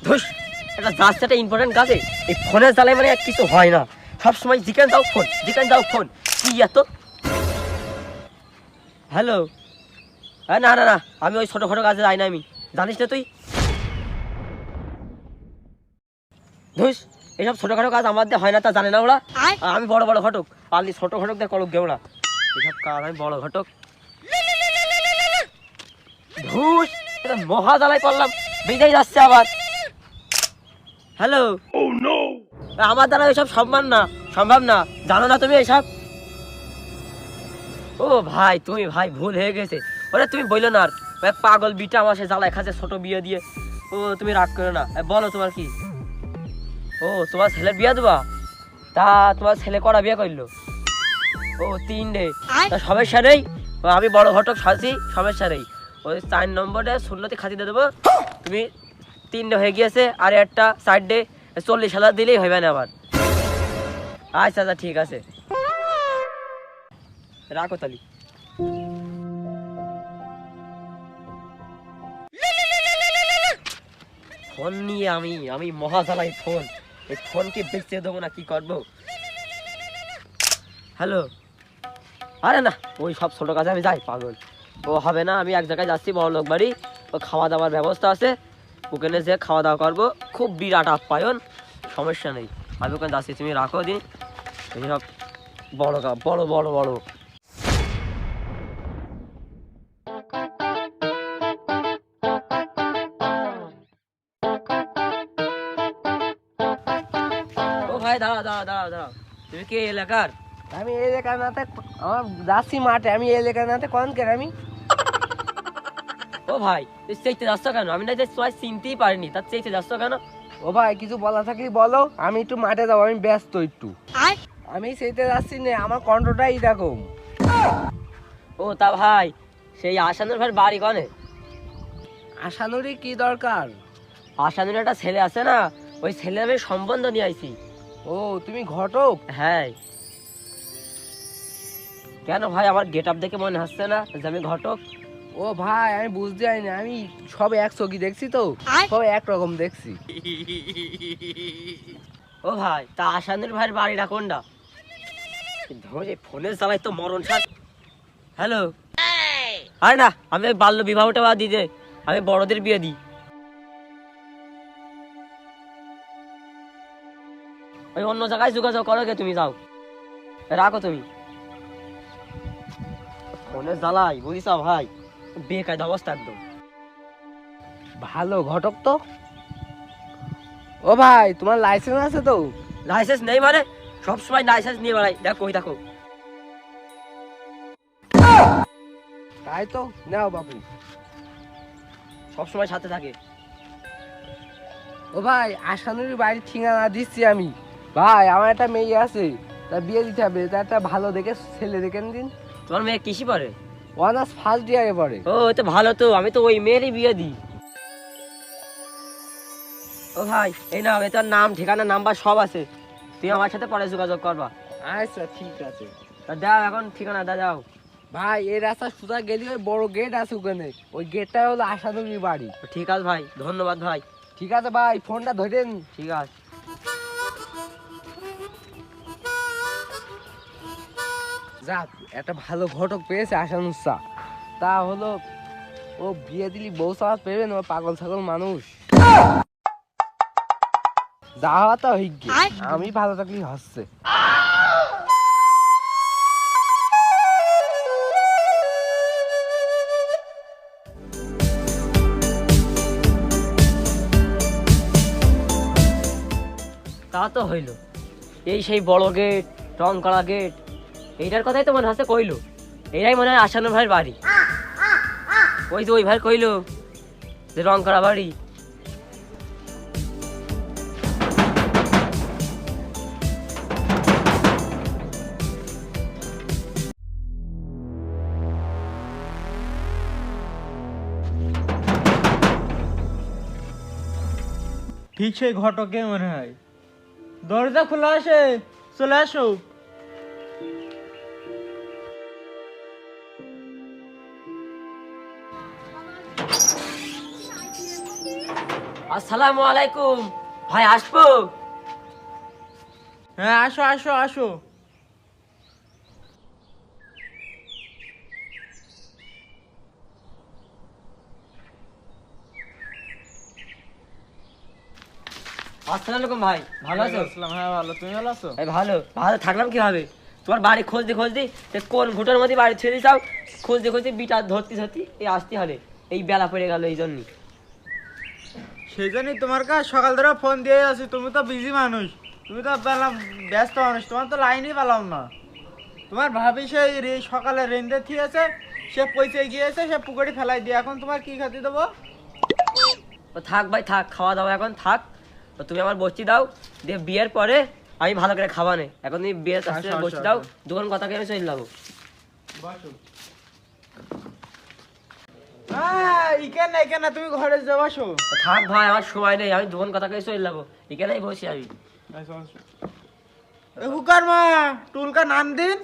ধুস, একটা জাস্ট একটা ইম্পর্টেন্ট কাজে এই ফোনের জ্বালায় মানে কিছু হয় না। সবসময় জিকেন দাও ফোন, জিকেন দাও ফোন, কি এত? হ্যালো, না না না, আমি ওই ছোটোখাটো কাজে যাই না। আমি জানিস না তুই? ধুস, এইসব ছোটোখাটো কাজ আমার দিয়ে হয় না, তা জানে না ওরা। আমি বড় বড় ঘটক, পারলি ছোট ঘটক দিয়ে করুক গে ওরা। এসব কাজ আমি বড় ঘটক। ধুস, এটা মহা জ্বালায় পড়লাম, বেজেই যাচ্ছে আবার। হ্যালো, আমার দ্বারা এসব সম্ভব না, জানো না তুমি এসব? ও ভাই, তুমি ভাই ভুল হয়ে গেছে। ওরে তুমি বললো না আর, পাগল বিটা আমার সে জ্বালায় খাচ্ছে ছোট বিয়ে দিয়ে। ও তুমি রাগ করো না, বলো তোমার কি? ও তোমার ছেলের বিয়ে দেবা? তা তোমার ছেলে করা বিয়ে করলো? ও 3 তা সমস্যা নেই, আমি বড় ঘটক সাজি, সমস্যা নেই। ওই 4 নম্বরে শূন্যতে খাতি দিয়ে দেবো। তুমি 3 হয়ে গিয়েছে, আর একটা 4 40,000 দিলেই হবে না আবার। আচ্ছা আচ্ছা ঠিক আছে, রাখো তালি। ফোন নিয়ে আমি মহা জ্বালাই ফোন। এই ফোনকে বেচতে দেবো না, কি করবো? হ্যালো, আরে না, ওই সব ছোট কাজে আমি যাই, পাগল। ও হবে না, আমি এক জায়গায় যাচ্ছি বড় লোক বাড়ি, ও খাওয়া দাওয়ার ব্যবস্থা আছে, ওখানে যে খাওয়া দাওয়া করবো, খুব বিরাট আপ্যায়ন, সমস্যা নেই। আমি ওখানে যাচ্ছি, তুমি রাখো দিন এইসব বড় বড় বড় বড়। ও ভাই, দাঁড়াও দাঁড়াও দাঁড়াও দাঁড়াও, তুমি কি এই এলাকার? আমি এই এলাকার নাতে আমার যাচ্ছি মাঠে, আমি এই এলাকার নাতে কোন কেন আমি? ও ভাই, তুই চেইতে যাচ্ছ কেন? আমি না যে চিনতেই পারিনি, তার চেইতে যাচ্ছ কেন? ও ভাই, কিছু বলা থাকলে বলো, আমি একটু মাঠে যাবো, আমি ব্যস্ত একটু। আমি সেইতে যাচ্ছি না, আমার কণ্ঠটাই এরকম। ও তা ভাই, সেই আসানুর ভাইয়ের বাড়ি কনে? আশানুরই কি দরকার? আসানুর একটা ছেলে আছে না, ওই ছেলে আমি সম্বন্ধ নিয়ে আইছি। ও তুমি ঘটক? হ্যাঁ। কেন ভাই, আমার গেট আপ দেখে মনে হচ্ছে না যে আমি ঘটক? ও ভাই, আমি বুঝতে যাইনি, আমি সব এক চোখই দেখছি তো, সব একরকম দেখছি। ও ভাই, তা আসানুর ভাইয়ের বাড়িটা কোনটা? ধরে ফোনের জ্বালায় তো মরণ সার। হ্যালো, আরে না, আমি ওই বাল্য বিবাহটা বাদ দিতে, আমি বড়দের বিয়ে দিই। ওই অন্য জায়গায় যোগাযোগ করো গে, তুমি যাও, রাখো তুমি। ফোনের জ্বালাই বুঝিস ভাই, বেকায়দা অবস্থা একদম। ভালো ঘটক তো। ও ভাই, তোমার লাইসেন্স আছে তো? লাইসেন্স নেই মানে? সবসময় লাইসেন্স নিয়ে বেড়াই, দেখো কই দেখো। তাই তো, নাও বাবু। সবসময় সাথে থাকে। ও ভাই, আশানুরই বাড়ির ঠিকানা দিচ্ছি আমি। ভাই, আমার একটা মেয়ে আছে, তার বিয়ে দিতে হবে, তা একটা ভালো দেখে ছেলে দেখে দিন। তোমার মেয়ে কিসি পড়ে? অনার্স ফার্স্ট ইয়ারে পড়ে। ও তো ভালো, তো আমি তো ওই মেয়েরই বিয়ে দিই। ও ভাই, এই নাও, এটার নাম ঠিকানা নাম্বার সব আছে, তুই আমার সাথে পরে যোগাযোগ করবা। আচ্ছা ঠিক আছে। তা দাও এখন ঠিকানা দাও। ভাই, এই রাস্তা সোজা গেলি ওই বড় গেট আছে ওখানে, ওই গেটটা হলো আশানুরীর বাড়ি। ঠিক আছে ভাই, ধন্যবাদ ভাই। ঠিক আছে ভাই, ফোনটা ধরেন। ঠিক আছে। যাক, একটা ভালো ঘটক পেয়েছে আশানুর চা। তা হলো, ও বিয়ে দিলি বউ চাওয়া পেবেন, ও পাগল ছাগল মানুষ। যা হওয়া তো হয়ে গিয়ে, আমি ভালো থাকলেই হচ্ছে। তা তো হইল, এই সেই বড় গেট, রং করা গেট, এইটার কথাই তো মনে হচ্ছে কইলো। এরাই মনে হয় আসানুর ভাইয়ের বাড়ি। ওই যে ওই ভাই কইলো যে রং করা বাড়ি। ঠিক সেই ঘটকে মনে হয়। দরজা খোলা আছে, চলে আসো। আসসালামু আলাইকুম ভাই, আসবো? হ্যাঁ, আসো আসো আসো। আসসালামু আলাইকুম ভাই, ভালো আছো? আসসালাম, হ্যাঁ ভালো, তুমি ভালো আছো? এই ভালো ভালো থাকলাম কিভাবে? তোমার বাড়ি খোঁজতে খোঁজতে কোন ঘুটার মধ্যে বাড়ি ছেড়ে যাও, খুঁজতে খুঁজতে বিটা ধরতে ধরতে এই আসতে হলে এই বেলা পড়ে গেল এই জন্যই। সেই জন্যই তোমার কাছে সকাল ধরে ফোন দিয়ে আছি, তুমি তো বিজি মানুষ, তুমি তো পেলাম ব্যস্ত মানুষ, তোমার তো লাইনই পেলাম না। তোমার ভাবি সেই সকালে রেন্দে থিয়েছে, সে পয়সা গিয়েছে, সে পুকুরে ফেলাই দিয়ে, এখন তোমার কি খাতি দেবো? তো থাক ভাই থাক, খাওয়া দাওয়া এখন থাক। তো তুমি আমার বসছি দাও, দিয়ে বিয়ের পরে আমি ভালো করে খাওয়া নেই। এখন তুমি বিয়ের কাছে আসো, বসছি আসো, দাও, আসো। দোকান কথা কেন চলে যাবো। এখানে এখানে তুমি ঘরে যাও, আসো। তো থাক ভাই, আমার সময় নেই, আমি দোকান কথা কেন চলে যাবো, এখানেই বসি আমি। হুকার মা টুলকা নাম দিন।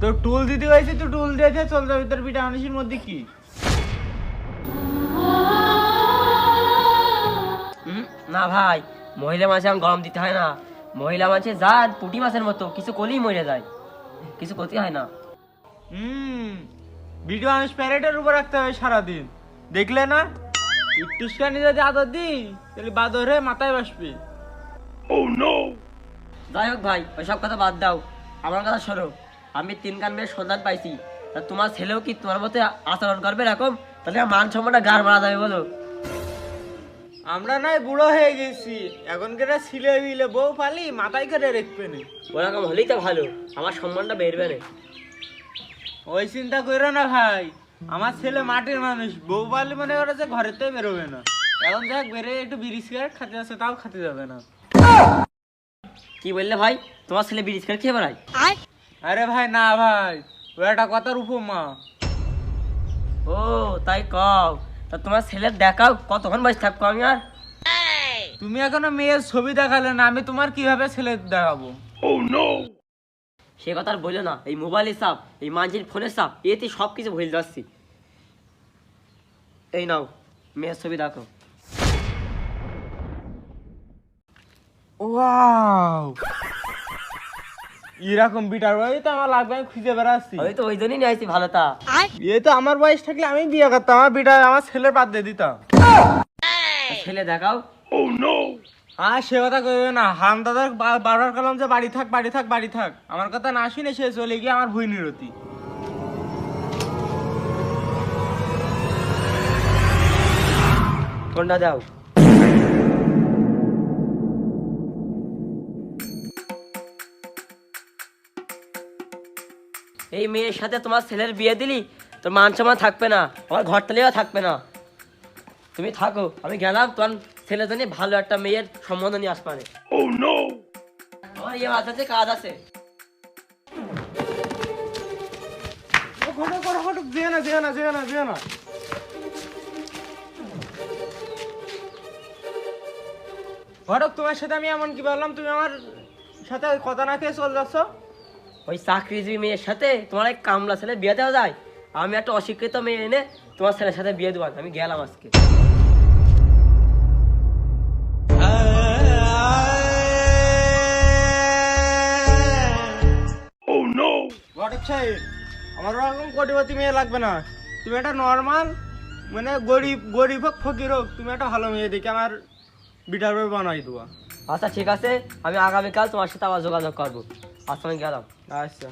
তো টুল দিতে হয়েছে, তো টুল দিয়েছে, চল যাবে তোর পিঠা আনিসির মধ্যে কি? না ভাই, মহিলা মাছে আমার গরম দিতে হয় না। মহিলা মাছে যান পুঁটি মাছের মতো, কিছু করলেই মরে যায়, কিছু ক্ষতি হয় না। ভিডিও আনিস প্যারেটের উপর রাখতে হবে সারাদিন, দেখলে না? একটুখানি যদি আদর দিই তাহলে বাদর হয়ে মাথায় বসবে। যাই হোক ভাই, ওইসব কথা বাদ দাও, আমার কথা শোনো। আমি 3 কান মেয়ের সন্ধান পাইছি, তা তোমার ছেলেও কি তোমার মতো আচরণ করবে এরকম? তাহলে আমার মান সম্মানটা গার মারা যাবে বলো। আমরা নয় বুড়ো হয়ে গেছি, এখন কেটে ছিলে বিলে বউ পালি মাথায় করে রেখবে না। ওরকম হলেই তো ভালো, আমার সম্মানটা বেরবে না। ওই চিন্তা করো না ভাই, আমার ছেলে মাটির মানুষ, বউ পালি মনে করে যে ঘরেতেই বেরোবে না। এখন যাক বেরে একটু বিড়ি সিগারেট খাতে যাচ্ছে, তাও খাতে যাবে না। কি বললে ভাই, তোমার ছেলে বিড়ি সিগারেট খেয়ে বেড়ায়? আরে ভাই না ভাই, ও একটা কথার উপমা। ও তাই কও, তা তোমার ছেলের দেখাও, কতক্ষণ বয়স থাকবো আমি আর? তুমি এখনো মেয়ের ছবি দেখালে না, আমি তোমার কিভাবে ছেলে দেখাবো? সে কথা আর বললো না, এই মোবাইলের চাপ, এই মাঝির ফোনের চাপ, এতে সব কিছু ভুলে যাচ্ছি। এই নাও মেয়ের ছবি দেখো। ওয়াও, এরকম বিটার বয়স তো আমার লাগবে, আমি খুঁজে বেড়াচ্ছি। আমি তো ওই জন্যই নিয়ে আসছি ভালো তা। এ তো আমার বয়স থাকলে আমি বিয়ে করতাম, আমার বিটা আমার ছেলের বাদ দিয়ে দিতাম। ছেলে দেখাও। আর সে কথা কইবে না, হান দাদার বারবার করলাম যে বাড়ি থাক বাড়ি থাক বাড়ি থাক, আমার কথা না শুনে সে চলে গিয়ে আমার ভুই নিরতি। কোনটা দাও? এই মেয়ের সাথে তোমার ছেলের বিয়ে দিলি, তোর মান সম্মান থাকবে না, আমার ঘরটালেও থাকবে না। তুমি থাকো, আমি গেলাম তোমার ছেলের জন্য ভালো একটা মেয়ের সম্বন্ধ নিয়ে আসবানে। আমার ইয়ে মাছ আছে, কাজ আছে। ঘটক, তোমার সাথে আমি এমন কি বললাম, তুমি আমার সাথে কথা না খেয়ে চলে যাচ্ছ? ওই চাকরিজীবী মেয়ের সাথে তোমার এক কামলা ছেলে বিয়ে দেওয়া যায়? আমি একটা অশিক্ষিত মেয়ে এনে তোমার ছেলের সাথে বিয়ে দেবো, আমি গেলাম আজকে। ঘটক সাহেব, আমার ওরকম কোটিপতি মেয়ে লাগবে না, তুমি একটা নর্মাল মানে গরিব গরিব হোক ফকির হোক, তুমি একটা ভালো মেয়ে দেখে আমার বিটার বানাই দেওয়া। আচ্ছা ঠিক আছে, আমি আগামীকাল তোমার সাথে আবার যোগাযোগ করবো। আচ্ছা আমি গেলাম। আচ্ছা।